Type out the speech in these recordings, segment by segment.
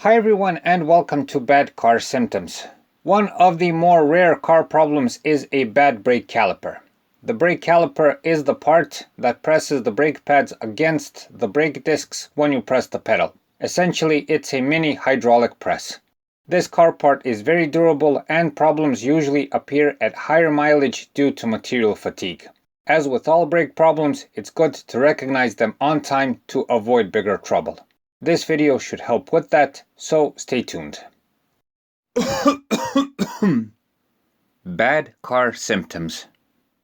Hi everyone and welcome to Bad Car Symptoms. One of the more rare car problems is a bad brake caliper. The brake caliper is the part that presses the brake pads against the brake discs when you press the pedal. Essentially, it's a mini hydraulic press. This car part is very durable and problems usually appear at higher mileage due to material fatigue. As with all brake problems, it's good to recognize them on time to avoid bigger trouble. This video should help with that, so stay tuned. Bad car symptoms.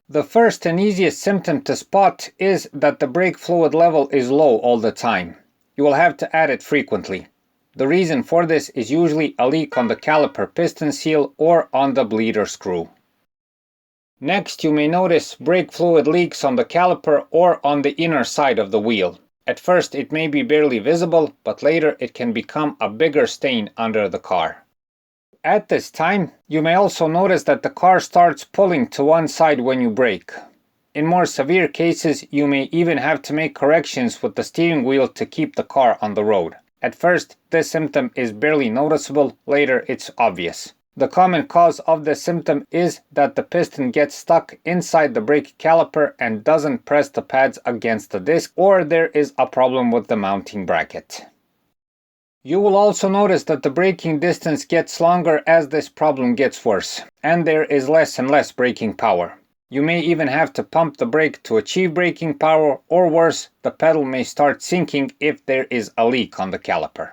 The first and easiest symptom to spot is that the brake fluid level is low all the time. You will have to add it frequently. The reason for this is usually a leak on the caliper piston seal or on the bleeder screw. Next, you may notice brake fluid leaks on the caliper or on the inner side of the wheel. At first it may be barely visible, but later it can become a bigger stain under the car. At this time, you may also notice that the car starts pulling to one side when you brake. In more severe cases, you may even have to make corrections with the steering wheel to keep the car on the road. At first, this symptom is barely noticeable, later it's obvious. The common cause of this symptom is that the piston gets stuck inside the brake caliper and doesn't press the pads against the disc, or there is a problem with the mounting bracket. You will also notice that the braking distance gets longer as this problem gets worse, and there is less and less braking power. You may even have to pump the brake to achieve braking power, or worse, the pedal may start sinking if there is a leak on the caliper.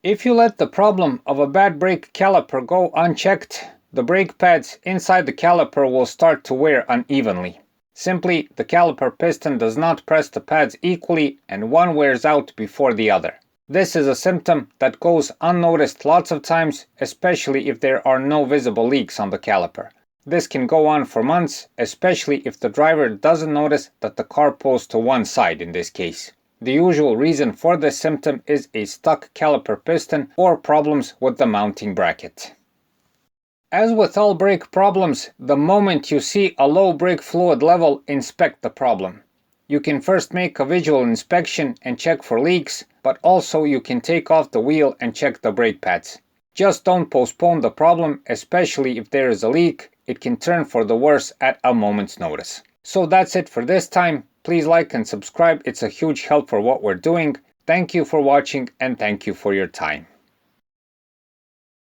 If you let the problem of a bad brake caliper go unchecked, the brake pads inside the caliper will start to wear unevenly. Simply, the caliper piston does not press the pads equally and one wears out before the other. This is a symptom that goes unnoticed lots of times, especially if there are no visible leaks on the caliper. This can go on for months, especially if the driver doesn't notice that the car pulls to one side in this case. The usual reason for this symptom is a stuck caliper piston or problems with the mounting bracket. As with all brake problems, the moment you see a low brake fluid level, inspect the problem. You can first make a visual inspection and check for leaks, but also you can take off the wheel and check the brake pads. Just don't postpone the problem, especially if there is a leak. It can turn for the worse at a moment's notice. So that's it for this time. Please like and subscribe, it's a huge help for what we're doing. Thank you for watching and thank you for your time.